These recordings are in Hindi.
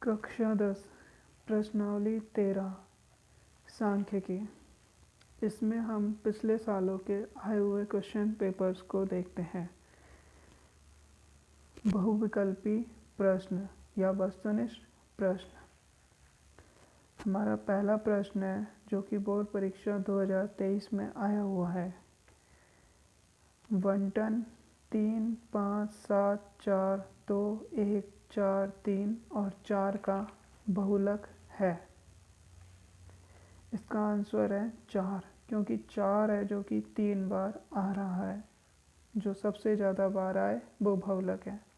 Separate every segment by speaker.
Speaker 1: कक्षा 10 प्रश्नावली 13 सांख्यिकी। इसमें हम पिछले सालों के आए हुए क्वेश्चन पेपर्स को देखते हैं। बहुविकल्पी प्रश्न या वस्तुनिष्ठ प्रश्न। हमारा पहला प्रश्न है जो कि बोर्ड परीक्षा 2023 में आया हुआ है। 1 टन 3, 5, 7, 4, 2, 1, 4, 3 और 4 का बहुलक है। इसका आंसर है 4, क्योंकि 4 है जो कि 3 बार आ रहा है। जो सबसे ज़्यादा बार आए वो बहुलक है।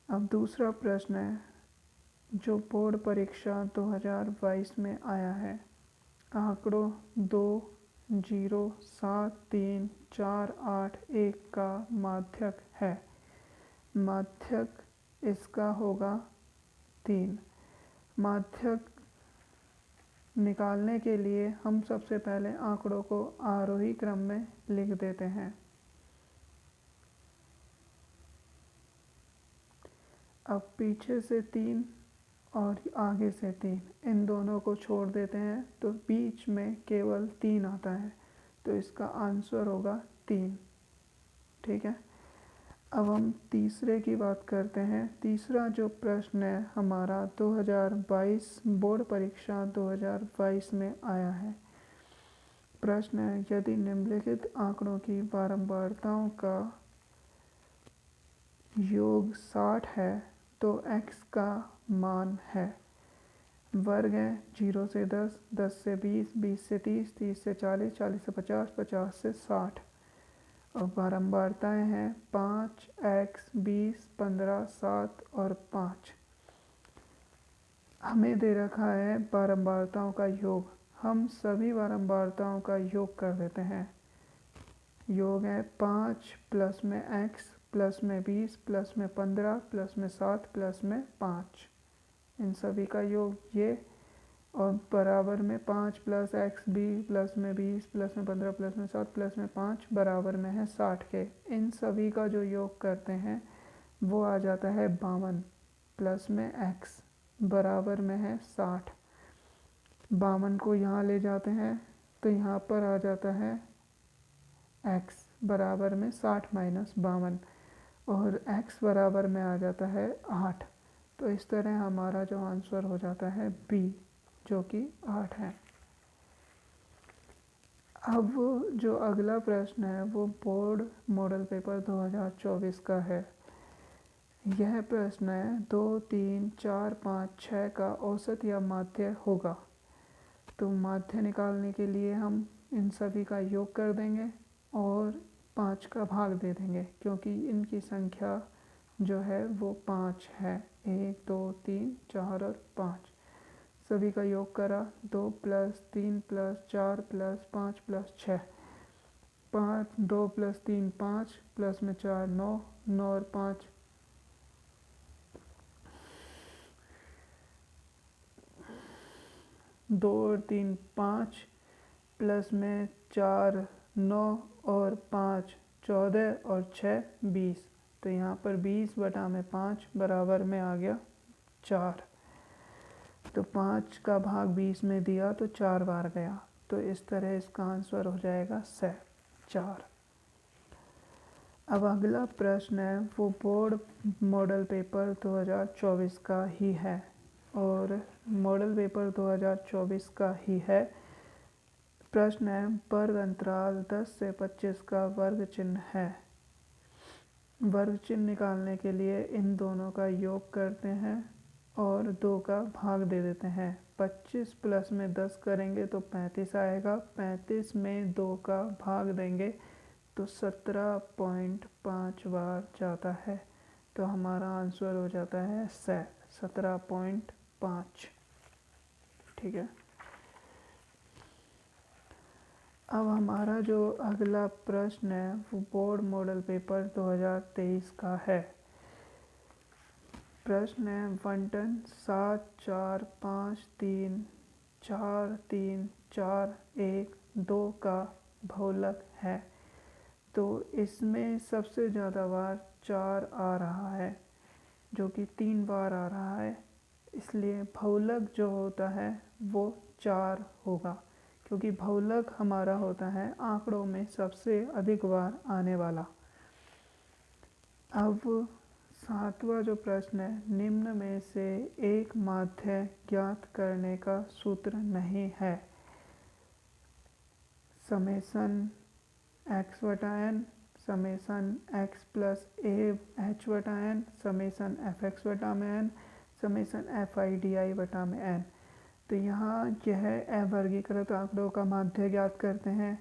Speaker 1: अब दूसरा प्रश्न है जो बोर्ड परीक्षा 2022 में आया है। आंकड़ों 2, 0, 7, 3, 4, 8, 1 का माध्यक है। माध्यक इसका होगा 3। माध्यक निकालने के लिए हम सबसे पहले आंकड़ों को आरोही क्रम में लिख देते हैं। अब पीछे से 3 और आगे से 3, इन दोनों को छोड़ देते हैं तो बीच में केवल 3 आता है, तो इसका आंसर होगा 3। ठीक है। अब हम तीसरे की बात करते हैं। तीसरा जो प्रश्न है हमारा 2022 बोर्ड परीक्षा 2022 में आया है। प्रश्न है यदि निम्नलिखित आंकड़ों की बारंबारताओं का योग 60 है तो x का मान है। वर्ग है 0 से 10, 10 से 20, 20 से 30, 30 से 40, 40 से 50, 50 से 60 और बारंबारताएं हैं 5, x, 20, 15, 7 और 5। हमें दे रखा है बारंबारताओं का योग। हम सभी बारंबारताओं का योग कर देते हैं। योग है 5 प्लस में x प्लस में 20 प्लस में 15 प्लस में 7 प्लस में 5, इन सभी का योग ये, और बराबर में 5 प्लस एक्स 20 प्लस में 20 प्लस में 15 प्लस में 7 प्लस में 5 बराबर में है 60 के। इन सभी का जो योग करते हैं वो आ जाता है 52 प्लस में x बराबर में है 60। 52 को यहाँ ले जाते हैं तो यहाँ पर आ जाता है x बराबर में 60 माइनस 52 और x बराबर में आ जाता है 8। तो इस तरह हमारा जो आंसर हो जाता है B, जो कि 8 है। अब जो अगला प्रश्न है वो बोर्ड मॉडल पेपर 2024 का है। यह प्रश्न है 2, 3, 4, 5, 6 का औसत या माध्य होगा। तो माध्य निकालने के लिए हम इन सभी का योग कर देंगे और 5 का भाग दे देंगे, क्योंकि इनकी संख्या जो है वो 5 है। 1, 2, 3, 4 और 5 सभी का योग करा 2 plus 3 plus 4 plus 5 plus 6, 5, 2 plus 3 5 plus में 4 9, 9 और 5 2 और 3 5 प्लस में 4 9 और 5 14 और 6 20। तो यहाँ पर 20 बटा में 5 बराबर में आ गया 4। तो 5 का भाग 20 में दिया तो 4 बार गया, तो इस तरह इसका आंसर हो जाएगा 4। अब अगला प्रश्न है वो बोर्ड मॉडल पेपर 2024 का ही है और मॉडल पेपर 2024 का ही है। प्रश्न है वर्ग अंतराल 10 से 25 का वर्ग चिन्ह है। वर्ग चिन्ह निकालने के लिए इन दोनों का योग करते हैं और 2 का भाग दे देते हैं। 25 प्लस में 10 करेंगे तो 35 आएगा। 35 में 2 का भाग देंगे तो 17.5 बार जाता है। तो हमारा आंसर हो जाता है 17.5। ठीक है। अब हमारा जो अगला प्रश्न है वो बोर्ड मॉडल पेपर 2023 का है। प्रश्न है 1 टन 7, 4, 5, 3, 4, 3, 4, 1, 2 का बहुलक है। तो इसमें सबसे ज़्यादा बार 4 आ रहा है, जो कि 3 बार आ रहा है। इसलिए बहुलक जो होता है वो 4 होगा, क्योंकि बहुलक हमारा होता है आंकड़ों में सबसे अधिक बार आने वाला। अब 7वां जो प्रश्न है, निम्न में से एक माध्य ज्ञात करने का सूत्र नहीं है। समेसन एक्स बटा n, summation x plus a h बटा एन, समेसन एफ एक्स बटा में n, summation f i d i बटा में एन। तो यहाँ यह अवर्गीकृत आंकड़ों का माध्य ज्ञात करते हैं।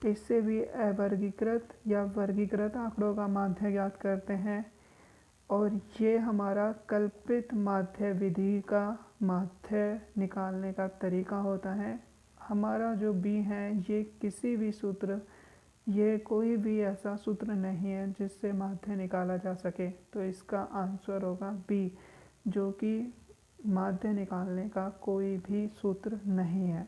Speaker 1: इससे भी अवर्गीकृत या वर्गीकृत आंकड़ों का माध्य ज्ञात करते हैं। और ये हमारा कल्पित माध्य विधि का माध्य निकालने का तरीका होता है। हमारा जो बी है ये किसी भी सूत्र, ये कोई भी ऐसा सूत्र नहीं है जिससे माध्य निकाला जा सके। तो इसका आंसर होगा बी, जो कि माध्य निकालने का कोई भी सूत्र नहीं है।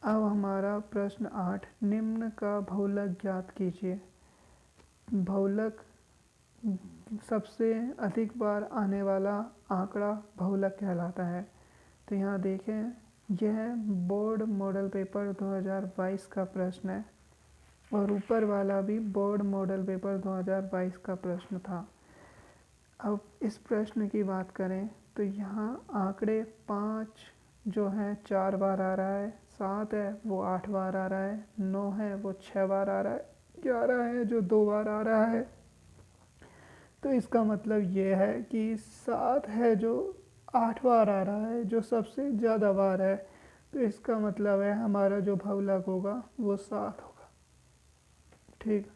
Speaker 1: अब हमारा प्रश्न 8, निम्न का बहुलक ज्ञात कीजिए। बहुलक सबसे अधिक बार आने वाला आंकड़ा बहुलक कहलाता है। तो यहाँ देखें, यह बोर्ड मॉडल पेपर 2022 का प्रश्न है और ऊपर वाला भी बोर्ड मॉडल पेपर 2022 का प्रश्न था। अब इस प्रश्न की बात करें तो यहाँ आंकड़े 5 जो है 4 बार आ रहा है, 7 है वो 8 बार आ रहा है, 9 है वो 6 बार आ रहा है, 11 है जो 2 बार आ रहा है। तो इसका मतलब ये है कि 7 है जो 8 बार आ रहा है, जो सबसे ज़्यादा बार है। तो इसका मतलब है हमारा जो बहुलक होगा वो 7 होगा। ठीक।